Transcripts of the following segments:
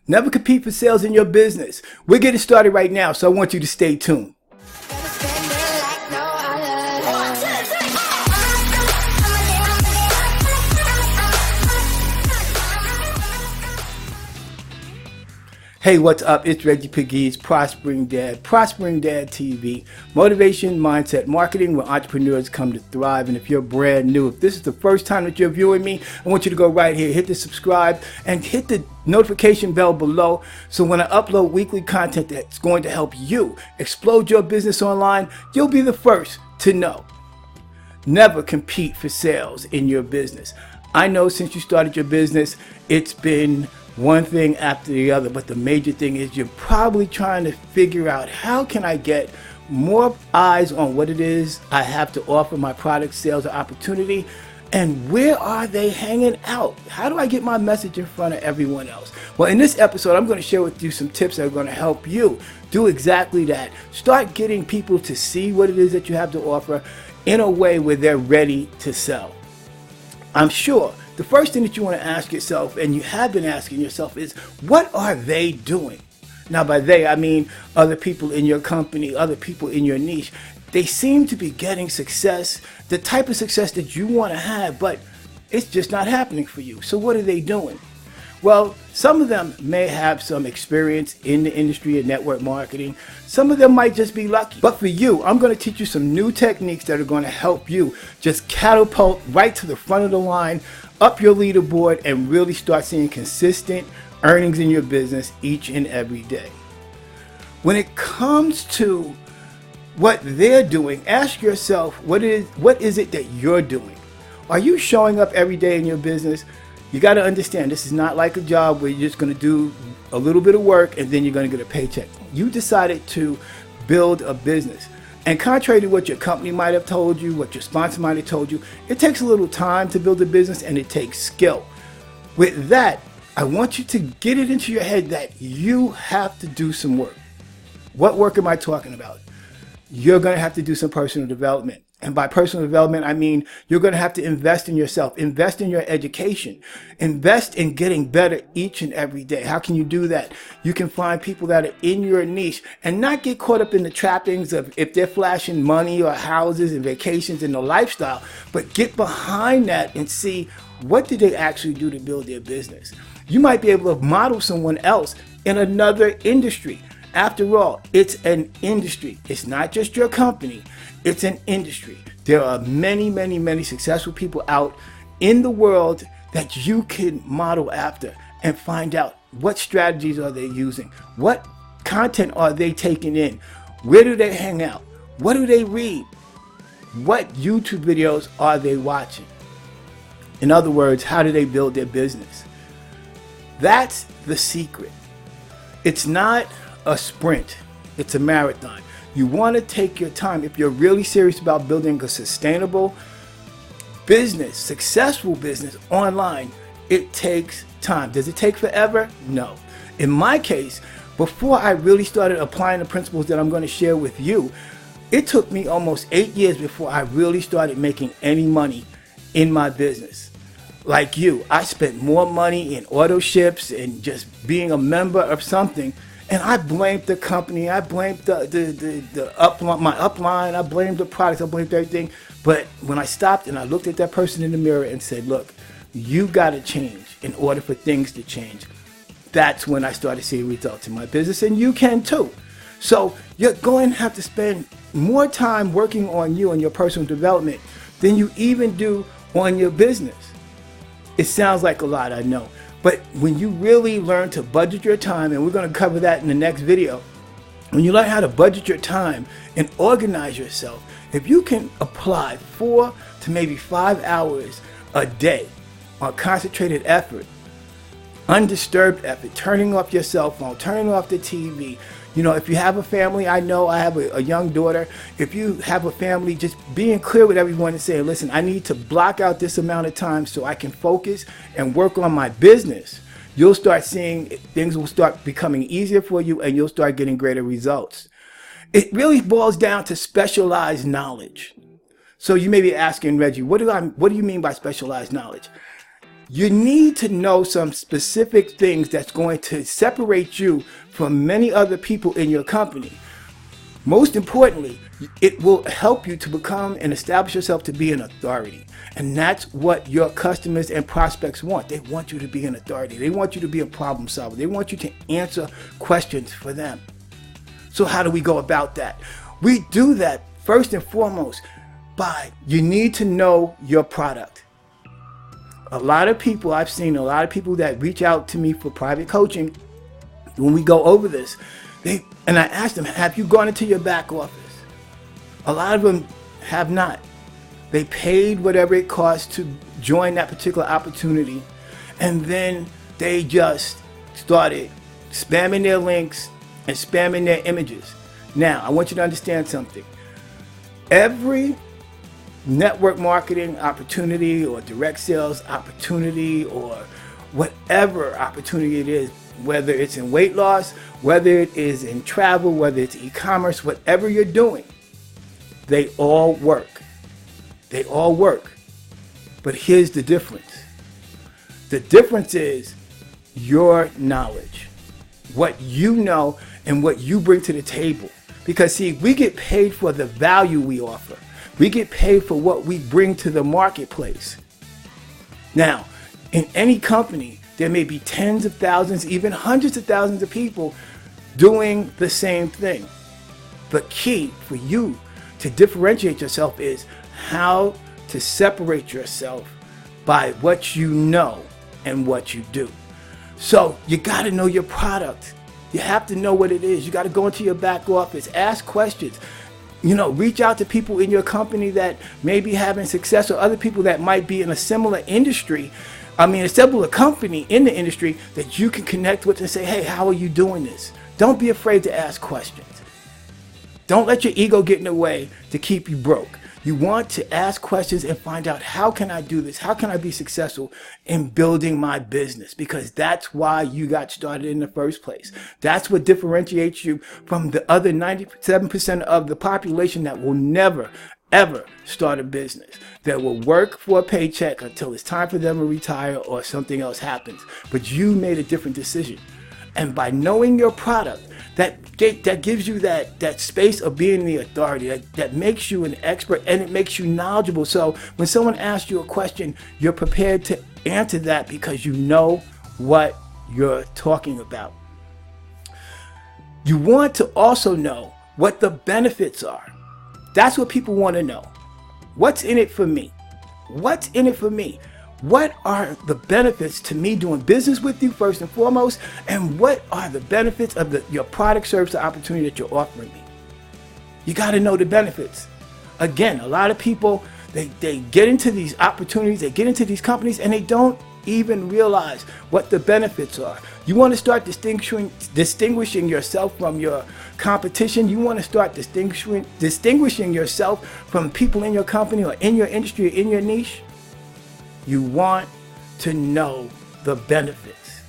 Never compete for sales in your business. We're getting started right now, so I want you to stay tuned. Hey, what's up? It's Reggie Pegues, Prospering Dad TV, motivation, mindset, marketing, where entrepreneurs come to thrive. And if you're brand new, if this is the first time that you're viewing me, I want you to go right here, hit the subscribe, and hit the notification bell below. So when I upload weekly content that's going to help you explode your business online, you'll be the first to know. Never compete for sales in your business. I know since you started your business, it's been one thing after the other, but the major thing is you're probably trying to figure out, how can I get more eyes on what it is I have to offer, my product, sales, or opportunity, and where are they hanging out? How do I get my message in front of everyone else? Well, in this episode, I'm going to share with you some tips that are going to help you do exactly that. Start getting people to see what it is that you have to offer in a way where they're ready to sell. I'm sure the first thing that you want to ask yourself, and you have been asking yourself, is what are they doing? Now, by they, I mean other people in your company, other people in your niche. They seem to be getting success, the type of success that you want to have, but it's just not happening for you. So what are they doing? Well, some of them may have some experience in the industry of network marketing. Some of them might just be lucky. But for you, I'm going to teach you some new techniques that are going to help you just catapult right to the front of the line, up your leaderboard, and really start seeing consistent earnings in your business each and every day. When it comes to what they're doing, ask yourself, what is it that you're doing? Are you showing up every day in your business? You got to understand, this is not like a job where you're just going to do a little bit of work and then you're going to get a paycheck. You decided to build a business. And contrary to what your company might have told you, what your sponsor might have told you, it takes a little time to build a business, and it takes skill. With that, I want you to get it into your head that you have to do some work. What work am I talking about? You're going to have to do some personal development. And by personal development, I mean you're going to have to invest in yourself, invest in your education, invest in getting better each and every day. How can you do that? You can find people that are in your niche and not get caught up in the trappings of if they're flashing money or houses and vacations and the lifestyle, but get behind that and see, what did they actually do to build their business? You might be able to model someone else in another industry. After all, it's an industry. It's not just your company. It's an industry. There are many, many, many successful people out in the world that you can model after and find out what strategies are they using, what content are they taking in, where do they hang out, what do they read, what YouTube videos are they watching. In other words, how do they build their business? That's the secret. It's not a sprint, it's a marathon. You want to take your time. If you're really serious about building a sustainable business, successful business online, it takes time. Does it take forever? No. In my case, before I really started applying the principles that I'm going to share with you, it took me almost 8 years before I really started making any money in my business. Like you, I spent more money in auto ships and just being a member of something. And I blamed the company, I blamed the upline, my upline, I blamed the products, I blamed everything. But when I stopped and I looked at that person in the mirror and said, look, you got to change in order for things to change, that's when I started seeing results in my business, and you can too. So you're going to have to spend more time working on you and your personal development than you even do on your business. It sounds like a lot, I know. But when you really learn to budget your time, and we're going to cover that in the next video, when you learn how to budget your time and organize yourself, if you can apply 4 to maybe 5 hours a day on concentrated effort, undisturbed effort, turning off your cell phone, turning off the TV. You know, if you have a family, I know I have a young daughter. If you have a family, just being clear with everyone and saying, listen, I need to block out this amount of time so I can focus and work on my business. You'll start seeing things will start becoming easier for you, and you'll start getting greater results. It really boils down to specialized knowledge. So you may be asking, Reggie, what do you mean by specialized knowledge? You need to know some specific things that's going to separate you from many other people in your company. Most importantly, it will help you to become and establish yourself to be an authority. And that's what your customers and prospects want. They want you to be an authority. They want you to be a problem solver. They want you to answer questions for them. So how do we go about that? We do that first and foremost by you need to know your product. A lot of people, I've seen a lot of people that reach out to me for private coaching. When we go over this, and I ask them, have you gone into your back office? A lot of them have not. They paid whatever it costs to join that particular opportunity, and then they just started spamming their links and spamming their images. Now, I want you to understand something. Every network marketing opportunity or direct sales opportunity or whatever opportunity it is, whether it's in weight loss, whether it is in travel, whether it's e-commerce, whatever you're doing, they all work. They all work. But here's the difference. The difference is your knowledge, what you know and what you bring to the table. Because see, we get paid for the value we offer. We get paid for what we bring to the marketplace. Now, in any company, there may be tens of thousands, even hundreds of thousands of people doing the same thing. The key for you to differentiate yourself is how to separate yourself by what you know and what you do. So you got to know your product. You have to know what it is. You got to go into your back office, ask questions. Reach out to people in your company that may be having success or other people that might be in a similar industry. A similar company in the industry that you can connect with and say, hey, how are you doing this? Don't be afraid to ask questions. Don't let your ego get in the way to keep you broke. You want to ask questions and find out, how can I do this? How can I be successful in building my business? Because that's why you got started in the first place. That's what differentiates you from the other 97% of the population that will never, ever start a business, that will work for a paycheck until it's time for them to retire or something else happens. But you made a different decision. And by knowing your product, that gives you that space of being the authority, that makes you an expert and it makes you knowledgeable. So when someone asks you a question, you're prepared to answer that because you know what you're talking about. You want to also know what the benefits are. That's what people want to know. What's in it for me? What's in it for me? What are the benefits to me doing business with you first and foremost? And what are the benefits of your product, service, or opportunity that you're offering me? You got to know the benefits. Again, a lot of people, they get into these opportunities, they get into these companies, and they don't even realize what the benefits are. You want to start distinguishing yourself from your competition. You want to start distinguishing yourself from people in your company or in your industry or in your niche. You want to know the benefits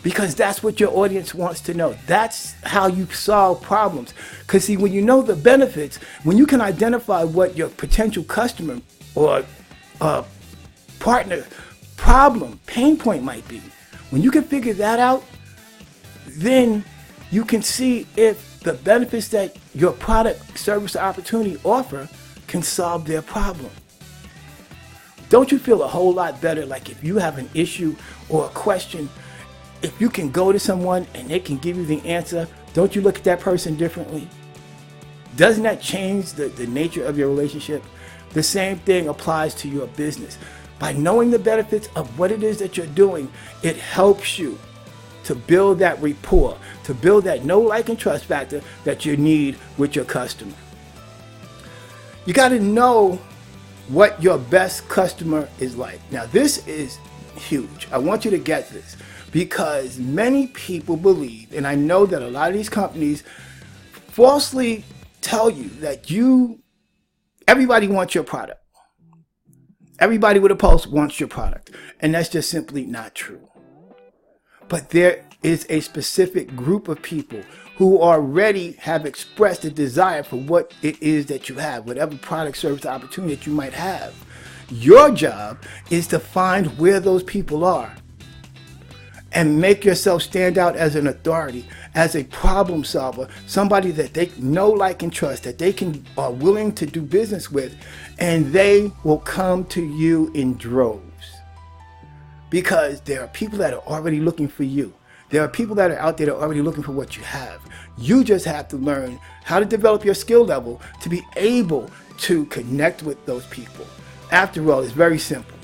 because that's what your audience wants to know. That's how you solve problems. Because see, when you know the benefits, when you can identify what your potential customer or partner problem, pain point might be, when you can figure that out, then you can see if the benefits that your product, service, or opportunity offer can solve their problem. Don't you feel a whole lot better, like if you have an issue or a question, if you can go to someone and they can give you the answer, don't you look at that person differently? Doesn't that change the nature of your relationship? The same thing applies to your business. By knowing the benefits of what it is that you're doing, it helps you to build that rapport, to build that know, like, and trust factor that you need with your customer. You got to know what your best customer is like. Now, this is huge. I want you to get this because many people believe, and I know that a lot of these companies falsely tell you that everybody wants your product. Everybody with a pulse wants your product. And that's just simply not true. But there is a specific group of people who already have expressed a desire for what it is that you have, whatever product, service, opportunity that you might have. Your job is to find where those people are and make yourself stand out as an authority, as a problem solver, somebody that they know, like, and trust, that they are willing to do business with, and they will come to you in droves. Because there are people that are already looking for you. There are people that are out there that are already looking for what you have. You just have to learn how to develop your skill level to be able to connect with those people. After all, it's very simple.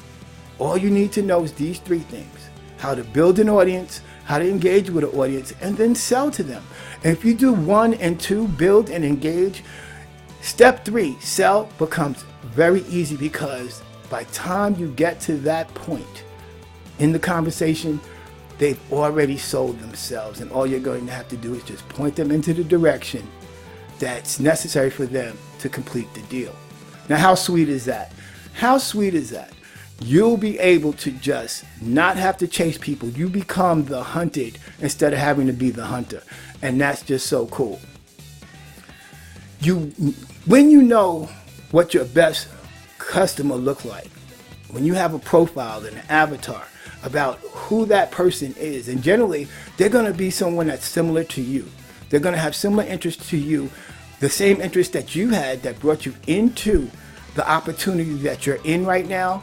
All you need to know is these three things: how to build an audience, how to engage with an audience, and then sell to them. And if you do 1 and 2, build and engage, step 3, sell, becomes very easy, because by the time you get to that point in the conversation, they've already sold themselves, and all you're going to have to do is just point them into the direction that's necessary for them to complete the deal. Now, how sweet is that? How sweet is that? You'll be able to just not have to chase people. You become the hunted instead of having to be the hunter. And that's just so cool. When you know what your best customer look like, when you have a profile and an avatar about who that person is, and generally they're going to be someone that's similar to you. They're going to have similar interests to you, the same interests that you had that brought you into the opportunity that you're in right now.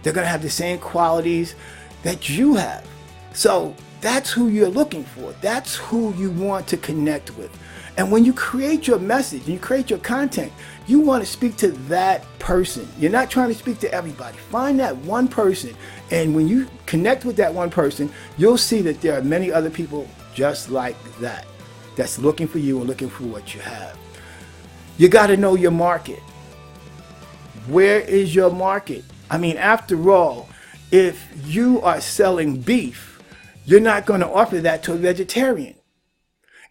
They're going to have the same qualities that you have. So that's who you're looking for. That's who you want to connect with. And when you create your message and you create your content, you want to speak to that person. You're not trying to speak to everybody. Find that one person. And when you connect with that one person, you'll see that there are many other people just like that, that's looking for you and looking for what you have. You got to know your market. Where is your market? I mean, after all, if you are selling beef, you're not going to offer that to a vegetarian.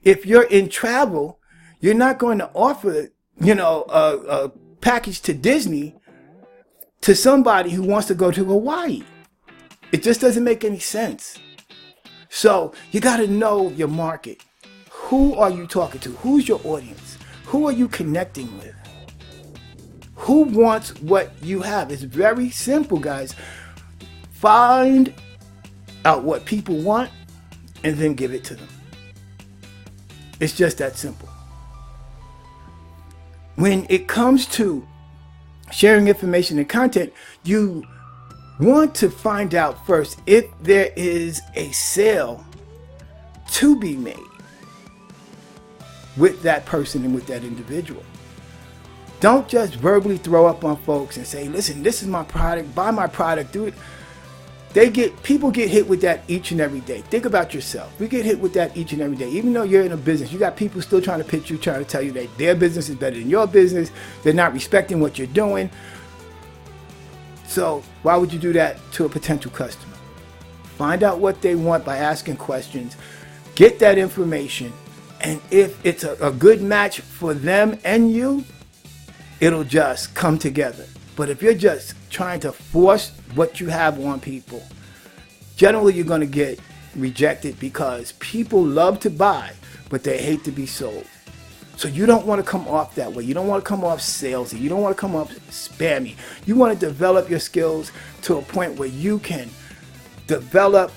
If you're in travel, you're not going to offer, a package to Disney to somebody who wants to go to Hawaii. It just doesn't make any sense. So you got to know your market. Who are you talking to? Who's your audience? Who are you connecting with? Who wants what you have? It's very simple, guys. Find out what people want and then give it to them. It's just that simple. When it comes to sharing information and content, you want to find out first if there is a sale to be made with that person and with that individual. Don't just verbally throw up on folks and say, listen, this is my product, buy my product, do it. People get hit with that each and every day. Think about yourself. We get hit with that each and every day. Even though you're in a business, you got people still trying to pitch you, trying to tell you that their business is better than your business. They're not respecting what you're doing. So why would you do that to a potential customer? Find out what they want by asking questions. Get that information. And if it's a good match for them and you, it'll just come together. But if you're just trying to force what you have on people, generally you're going to get rejected, because people love to buy, but they hate to be sold. So you don't want to come off that way. You don't want to come off salesy. You don't want to come off spammy. You want to develop your skills to a point where you can develop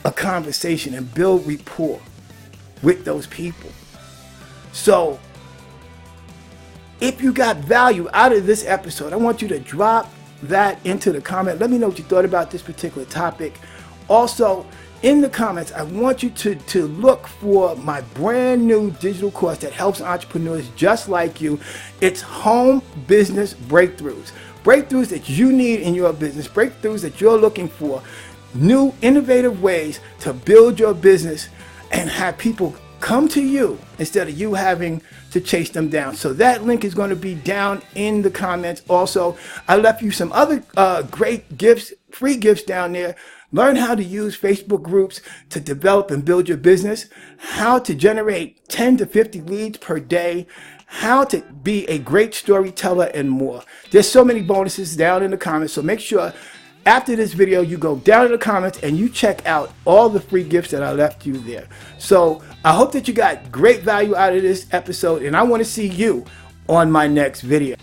a conversation and build rapport with those people. So if you got value out of this episode, I want you to drop that into the comment. Let me know what you thought about this particular topic. Also, in the comments, I want you to look for my brand new digital course that helps entrepreneurs just like you. It's Home Business Breakthroughs. Breakthroughs that you need in your business, breakthroughs that you're looking for, new innovative ways to build your business and have people come to you instead of you having to chase them down. So that link is going to be down in the comments. Also, I left you some other great gifts, free gifts down there. Learn how to use Facebook groups to develop and build your business, how to generate 10 to 50 leads per day, how to be a great storyteller, and more. There's so many bonuses down in the comments, so make sure after this video you go down in the comments and you check out all the free gifts that I left you there. So I hope that you got great value out of this episode, and I want to see you on my next video.